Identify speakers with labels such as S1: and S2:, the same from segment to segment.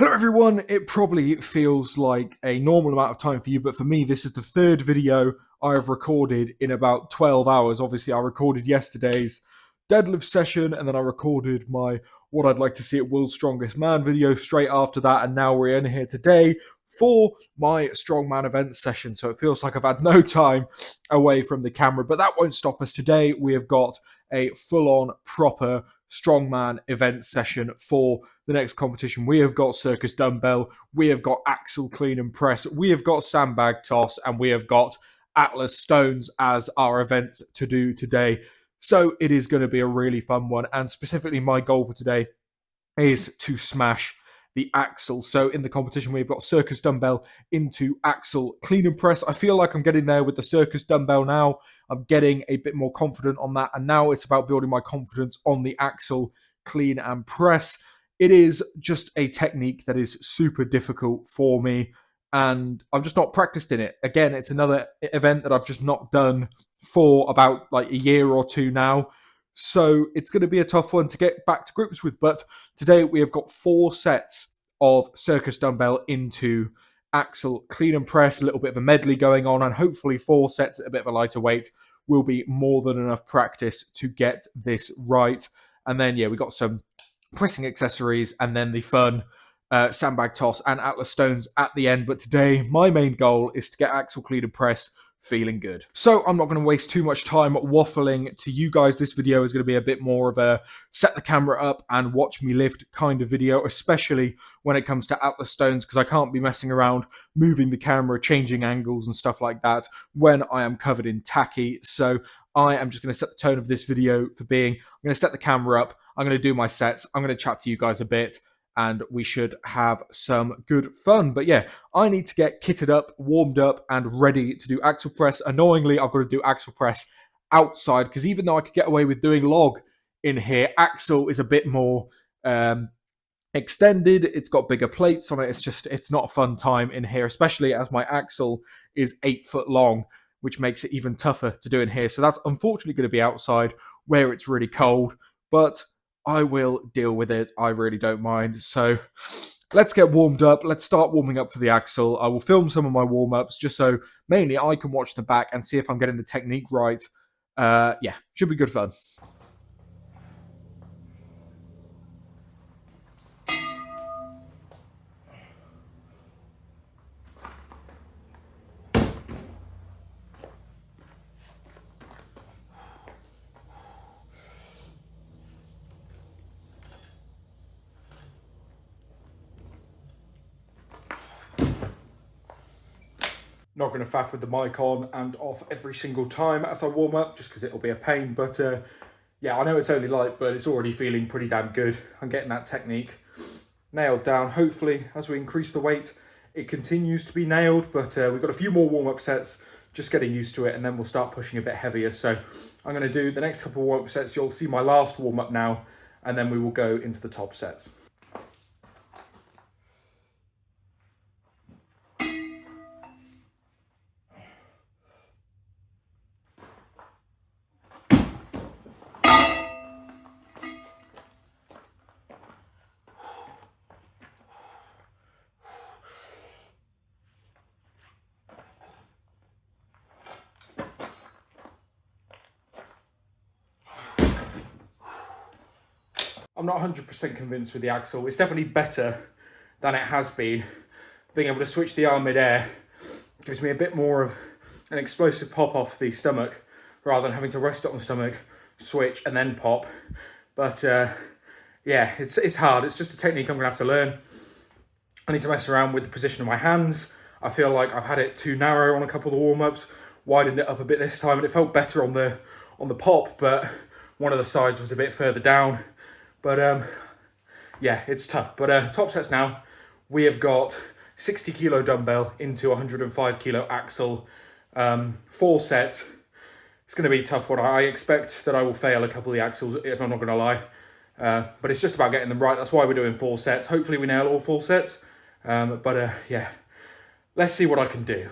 S1: Hello everyone, it probably feels like a normal amount of time for you, but for me this is the third video I have recorded in about 12 hours. Obviously I recorded yesterday's deadlift session and then I recorded my what I'd like to see at World's Strongest Man video straight after that, and now we're in here today for my Strongman event session, so it feels like I've had no time away from the camera, but that won't stop us. Today we have got a full-on proper Strongman event session for the next competition. We have got circus dumbbell, we have got axle clean and press, we have got sandbag toss, and we have got Atlas stones as our events to do today. So it is going to be a really fun one, and specifically my goal for today is to smash the axle. So in the competition, we've got circus dumbbell into axle clean and press. I feel like I'm getting there with the circus dumbbell now. I'm getting a bit more confident on that, and now it's about building my confidence on the axle clean and press. It is just a technique that is super difficult for me, and I've just not practiced in it. Again, it's another event that I've just not done for about like a year or two now. So it's going to be a tough one to get back to grips with. But today we have got 4 sets of circus dumbbell into axle clean and press, a little bit of a medley going on, and hopefully 4 sets at a bit of a lighter weight will be more than enough practice to get this right. And then, yeah, we got some pressing accessories and then the fun sandbag toss and Atlas stones at the end. But today, my main goal is to get axle clean and press feeling good. So I'm not going to waste too much time waffling to you guys. This video is going to be a bit more of a set the camera up and watch me lift kind of video, especially when it comes to Atlas stones, because I can't be messing around moving the camera, changing angles and stuff like that when I am covered in tacky. So I am just going to set the tone of this video for being, I'm going to set the camera up, I'm going to do my sets, I'm going to chat to you guys a bit, and we should have some good fun. But yeah, I need to get kitted up, warmed up, and ready to do axle press. Annoyingly, I've got to do axle press outside, because even though I could get away with doing log in here, axle is a bit more extended. It's got bigger plates on it. It's not a fun time in here, especially as my axle is 8 foot long, which makes it even tougher to do in here. So that's unfortunately going to be outside where it's really cold, but I will deal with it. I really don't mind. So let's get warmed up. Let's start warming up for the axle. I will film some of my warm-ups just so mainly I can watch the back and see if I'm getting the technique right. Yeah, should be good fun. Not going to faff with the mic on and off every single time as I warm up, just because it'll be a pain. But yeah, I know it's only light, but it's already feeling pretty damn good. I'm getting that technique nailed down. Hopefully, as we increase the weight, it continues to be nailed. But we've got a few more warm-up sets, just getting used to it, and then we'll start pushing a bit heavier. So I'm going to do the next couple of warm-up sets. You'll see my last warm-up now, and then we will go into the top sets. I'm not 100% convinced with the axle. It's definitely better than it has been. Being able to switch the arm mid-air gives me a bit more of an explosive pop off the stomach rather than having to rest it on the stomach, switch, and then pop. But yeah, it's hard. It's just a technique I'm going to have to learn. I need to mess around with the position of my hands. I feel like I've had it too narrow on a couple of the warm-ups, widened it up a bit this time, and it felt better on the pop, but one of the sides was a bit further down. But yeah, it's tough. But top sets now, we have got 60 kilo dumbbell into 105 kilo axle, 4 sets. It's going to be a tough one. I expect that I will fail a couple of the axles, if I'm not going to lie. But it's just about getting them right. That's why we're doing 4 sets. Hopefully we nail all 4 sets. But yeah, let's see what I can do.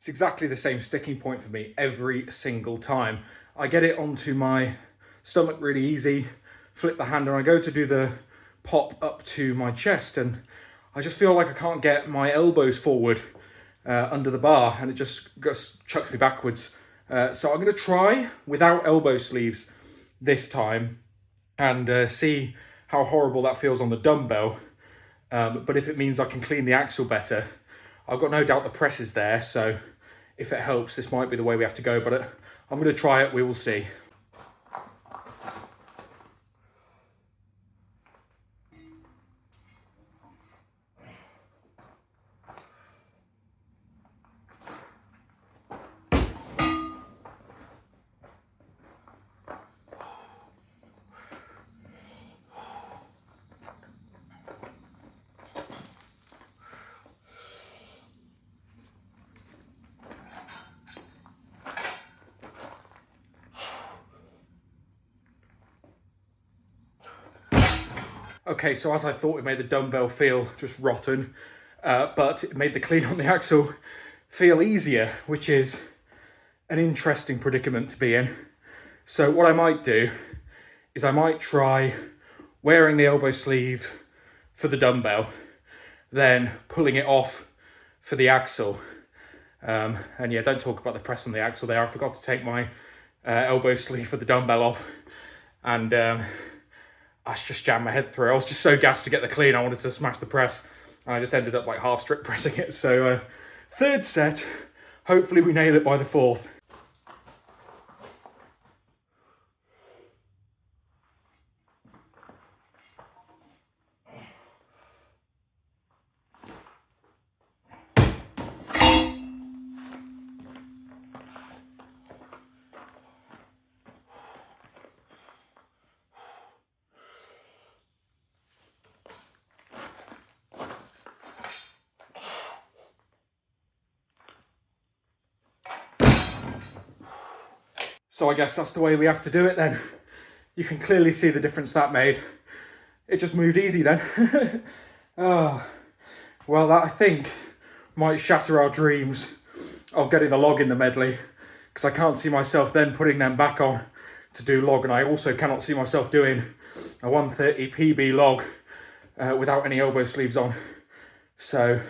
S1: It's exactly the same sticking point for me every single time. I get it onto my stomach really easy, flip the hand, and I go to do the pop up to my chest, and I just feel like I can't get my elbows forward under the bar, and it just chucks me backwards. So I'm going to try without elbow sleeves this time and see how horrible that feels on the dumbbell. But if it means I can clean the axle better, I've got no doubt the press is there, so if it helps, this might be the way we have to go, but I'm going to try it, we will see. Okay, so as I thought, it made the dumbbell feel just rotten, but it made the clean on the axle feel easier, which is an interesting predicament to be in. So what I might do is I might try wearing the elbow sleeve for the dumbbell, then pulling it off for the axle. And yeah, don't talk about the press on the axle there. I forgot to take my elbow sleeve for the dumbbell off, and I just jammed my head through. I was just so gassed to get the clean, I wanted to smash the press, and I just ended up like half strip pressing it. So third set, hopefully we nail it by the fourth. So I guess that's the way we have to do it then. You can clearly see the difference that made. It just moved easy then. Oh, well, that I think might shatter our dreams of getting the log in the medley, because I can't see myself then putting them back on to do log, and I also cannot see myself doing a 130 PB log without any elbow sleeves on. So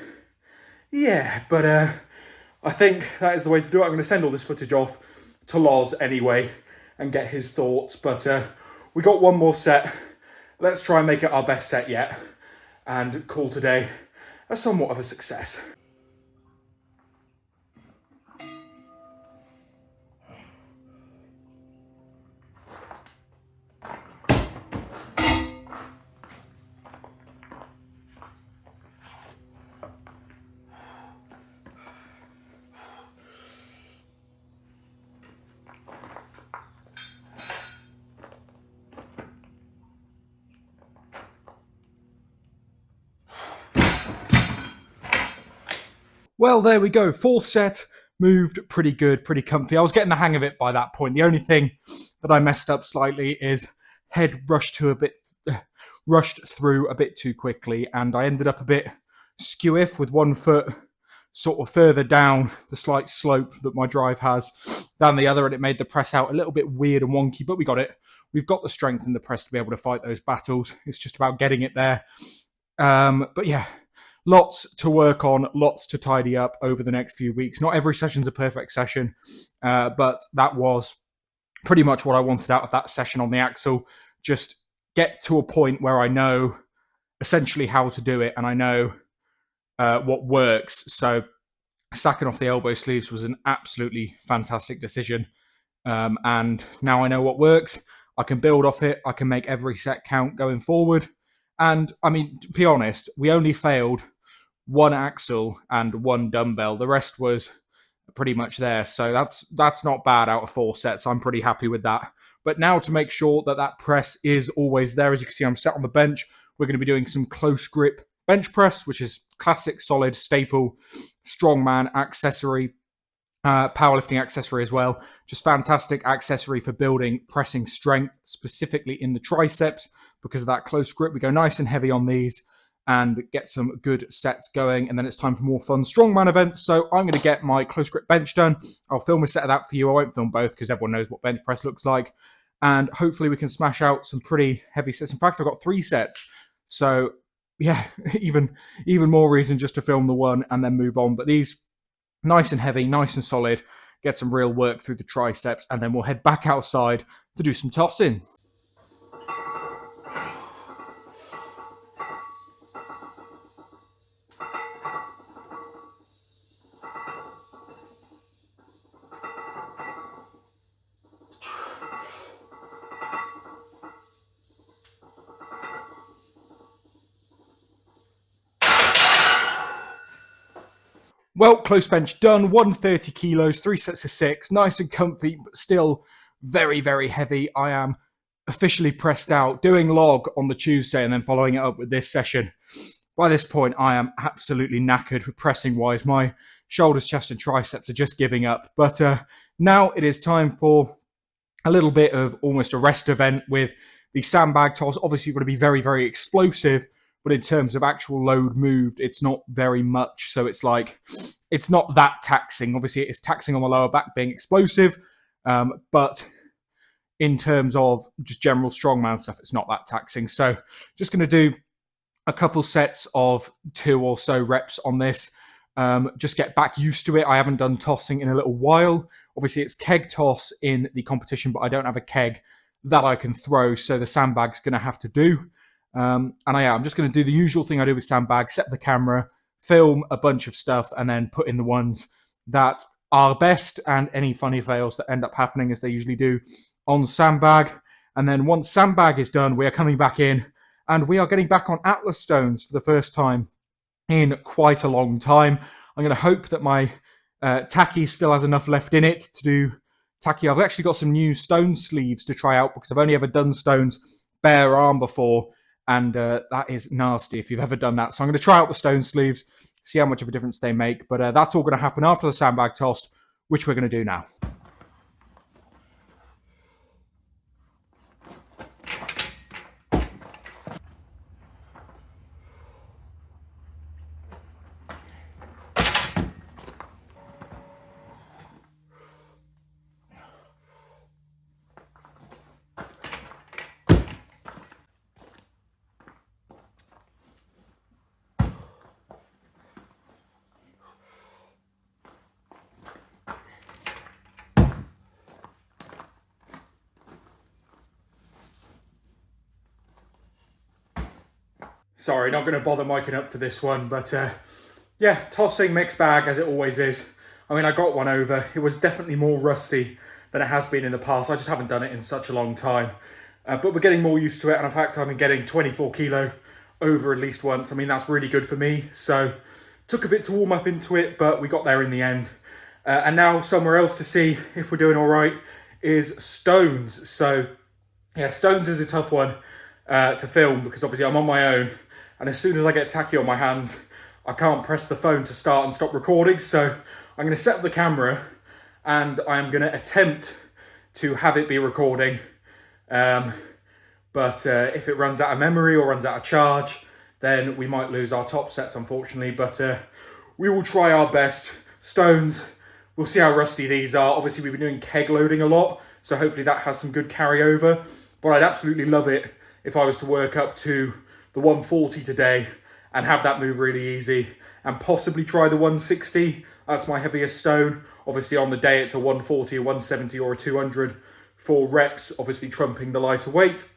S1: yeah, but I think that is the way to do it. I'm going to send all this footage off to Loz anyway and get his thoughts, but we got one more set. Let's try and make it our best set yet and call today a somewhat of a success. Well, there we go. Fourth set, moved pretty good, pretty comfy. I was getting the hang of it by that point. The only thing that I messed up slightly is head rushed through a bit too quickly, and I ended up a bit skew-if with one foot sort of further down the slight slope that my drive has than the other, and it made the press out a little bit weird and wonky, but we got it. We've got the strength in the press to be able to fight those battles. It's just about getting it there. But yeah, lots to work on, lots to tidy up over the next few weeks. Not every session's a perfect session, but that was pretty much what I wanted out of that session on the axle. Just get to a point where I know essentially how to do it and I know what works. So sacking off the elbow sleeves was an absolutely fantastic decision. And now I know what works. I can build off it. I can make every set count going forward. And I mean, to be honest, we only failed one axle and one dumbbell. The rest was pretty much there. So that's not bad out of 4 sets. I'm pretty happy with that. But now to make sure that that press is always there, as you can see, I'm sat on the bench. We're going to be doing some close grip bench press, which is classic, solid, staple, strongman accessory, powerlifting accessory as well. Just fantastic accessory for building pressing strength, specifically in the triceps. Because of that close grip, we go nice and heavy on these. and get some good sets going. And then it's time for more fun strongman events. So I'm going to get my close grip bench done. I'll film a set of that for you. I won't film both because everyone knows what bench press looks like. And hopefully we can smash out some pretty heavy sets. In fact, I've got 3 sets. So yeah, even more reason just to film the one and then move on. But these, nice and heavy, nice and solid, get some real work through the triceps, and then we'll head back outside to do some tossing. Well, close bench done, 130 kilos, 3 sets of 6, nice and comfy, but still very, very heavy. I am officially pressed out, doing log on the Tuesday and then following it up with this session. By this point, I am absolutely knackered pressing-wise. My shoulders, chest, and triceps are just giving up. But now it is time for a little bit of almost a rest event with the sandbag toss. Obviously, you've got to be very, very explosive, but in terms of actual load moved, it's not very much. So it's like, it's not that taxing. Obviously, it's taxing on the lower back being explosive, but in terms of just general strongman stuff, it's not that taxing. So just going to do a couple sets of 2 or so reps on this. Just get back used to it. I haven't done tossing in a little while. Obviously, it's keg toss in the competition, but I don't have a keg that I can throw, so the sandbag's going to have to do. I'm just going to do the usual thing I do with sandbag, set the camera, film a bunch of stuff, and then put in the ones that are best and any funny fails that end up happening, as they usually do on sandbag. And then once sandbag is done, we are coming back in and we are getting back on Atlas stones for the first time in quite a long time. I'm going to hope that my tacky still has enough left in it to do tacky. I've actually got some new stone sleeves to try out because I've only ever done stones bare arm before, and that is nasty if you've ever done that. So I'm going to try out the stone sleeves, see how much of a difference they make. But that's all going to happen after the sandbag tossed, which we're going to do now. Sorry, not going to bother miking up for this one, but yeah, tossing mixed bag as it always is. I mean, I got one over. It was definitely more rusty than it has been in the past. I just haven't done it in such a long time. But we're getting more used to it, and in fact, I've been getting 24 kilo over at least once. I mean, that's really good for me. So, took a bit to warm up into it, but we got there in the end. And now somewhere else to see if we're doing all right is stones. So, yeah, stones is a tough one to film because obviously I'm on my own. And as soon as I get tacky on my hands, I can't press the phone to start and stop recording. So I'm going to set up the camera and I'm going to attempt to have it be recording. But if it runs out of memory or runs out of charge, then we might lose our top sets, unfortunately. But we will try our best. Stones, we'll see how rusty these are. Obviously, we've been doing keg loading a lot, so hopefully that has some good carryover. But I'd absolutely love it if I was to work up to the 140 today and have that move really easy and possibly try the 160. That's my heaviest stone. Obviously on the day it's a 140, a 170 or a 200 for reps, obviously trumping the lighter weight.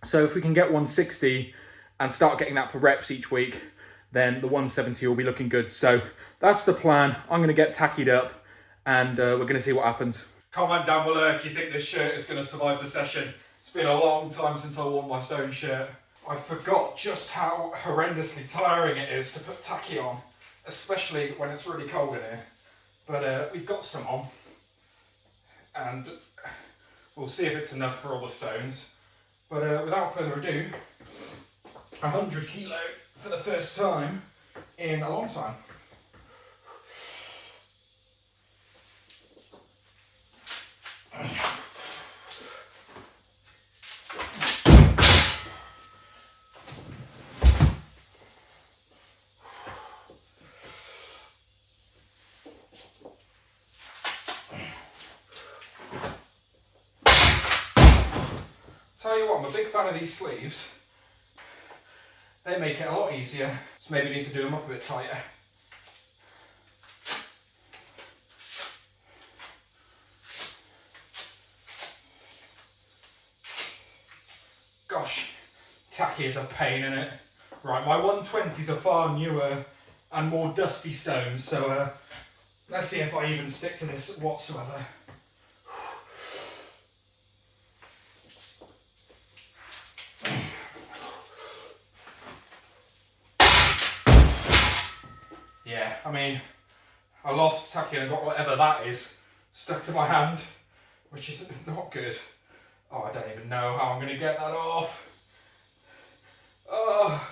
S1: So if we can get 160 and start getting that for reps each week, then the 170 will be looking good. So that's the plan. I'm going to get tackied up and we're going to see what happens. Comment down below if you think this shirt is going to survive the session. It's been a long time since I wore my stone shirt. I forgot just how horrendously tiring it is to put tacky on, especially when it's really cold in here. But we've got some on, and we'll see if it's enough for all the stones. But without further ado, 100 kilo for the first time in a long time. Tell you what, I'm a big fan of these sleeves. They make it a lot easier. So maybe need to do them up a bit tighter. Gosh, tacky is a pain, isn't it? Right, my 120s are far newer and more dusty stones, so let's see if I even stick to this whatsoever. Yeah, I mean, I lost tacky and I got whatever that is stuck to my hand, which is not good. Oh, I don't even know how I'm going to get that off. Oh,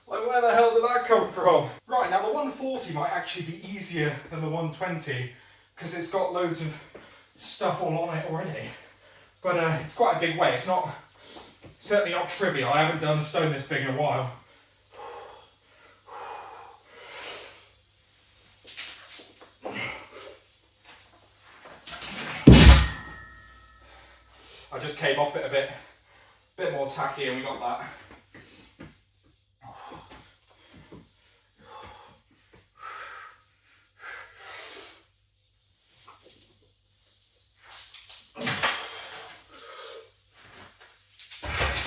S1: like where the hell did that come from? Right, now the 140 might actually be easier than the 120 because it's got loads of stuff all on it already. But it's quite a big weight. It's not, certainly not trivial. I haven't done a stone this big in a while. I just came off it a bit more tacky and we got that.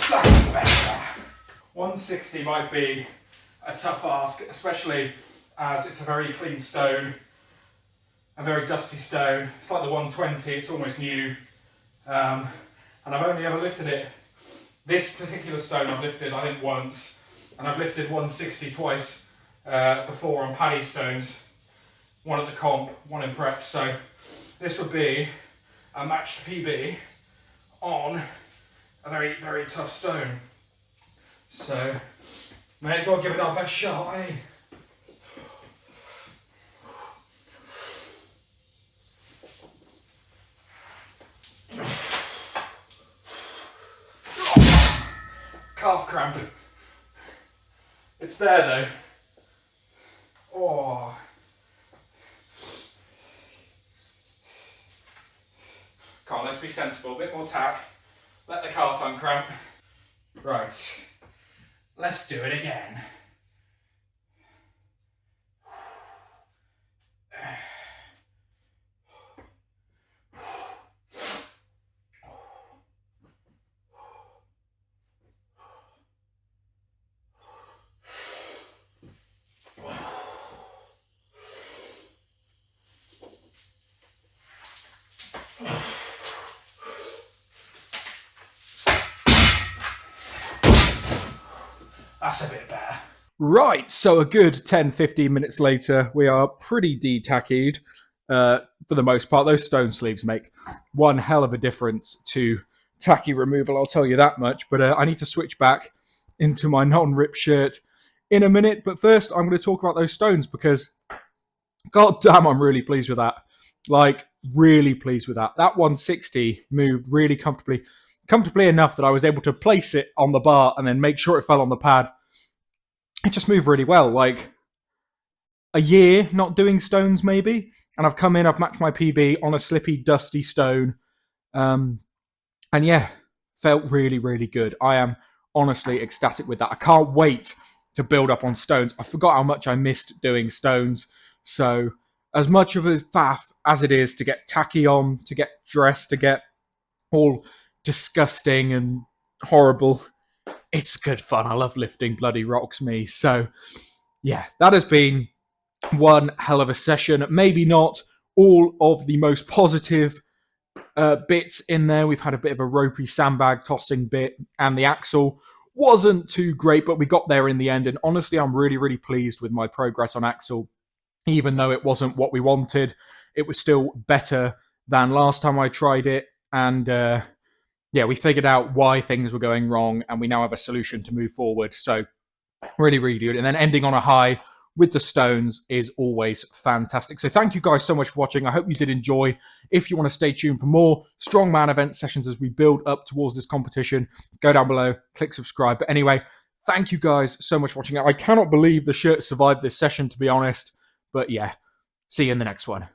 S1: That's better. 160 might be a tough ask, especially as it's a very clean stone, a very dusty stone. It's like the 120, it's almost new. And I've only ever lifted it, this particular stone I've lifted I think once, and I've lifted 160 twice before on paddy stones, one at the comp, one in prep, so this would be a matched PB on a very, very tough stone. So, may as well give it our best shot, eh? Calf cramp. It's there though. Oh. Come on, let's be sensible. A bit more tack. Let the calf uncramp. Right. Let's do it again. That's a bit better. Right, so a good 10-15 minutes later, we are pretty de-tackied for the most part. Those stone sleeves make one hell of a difference to tacky removal, I'll tell you that much. But I need to switch back into my non-rip shirt in a minute. But first, I'm going to talk about those stones because, god damn, I'm really pleased with that. Like, really pleased with that. That 160 moved really comfortably enough that I was able to place it on the bar and then make sure it fell on the pad. It just moved really well. Like a year not doing stones maybe, and I've come in, I've matched my PB on a slippy, dusty stone. And yeah, felt really, really good. I am honestly ecstatic with that. I can't wait to build up on stones. I forgot how much I missed doing stones. So as much of a faff as it is to get tacky on, to get dressed, to get all disgusting and horrible, it's good fun. I love lifting bloody rocks, me. So yeah, that has been one hell of a session. Maybe not all of the most positive bits in there. We've had a bit of a ropey sandbag tossing bit, and the axle wasn't too great, but we got there in the end. And honestly, I'm really, really pleased with my progress on axle. Even though it wasn't what we wanted, it was still better than last time I tried it. And yeah, we figured out why things were going wrong, and we now have a solution to move forward. So really, really good. And then ending on a high with the stones is always fantastic. So thank you guys so much for watching. I hope you did enjoy. If you want to stay tuned for more Strongman event sessions as we build up towards this competition, go down below, click subscribe. But anyway, thank you guys so much for watching. I cannot believe the shirt survived this session, to be honest. But yeah, see you in the next one.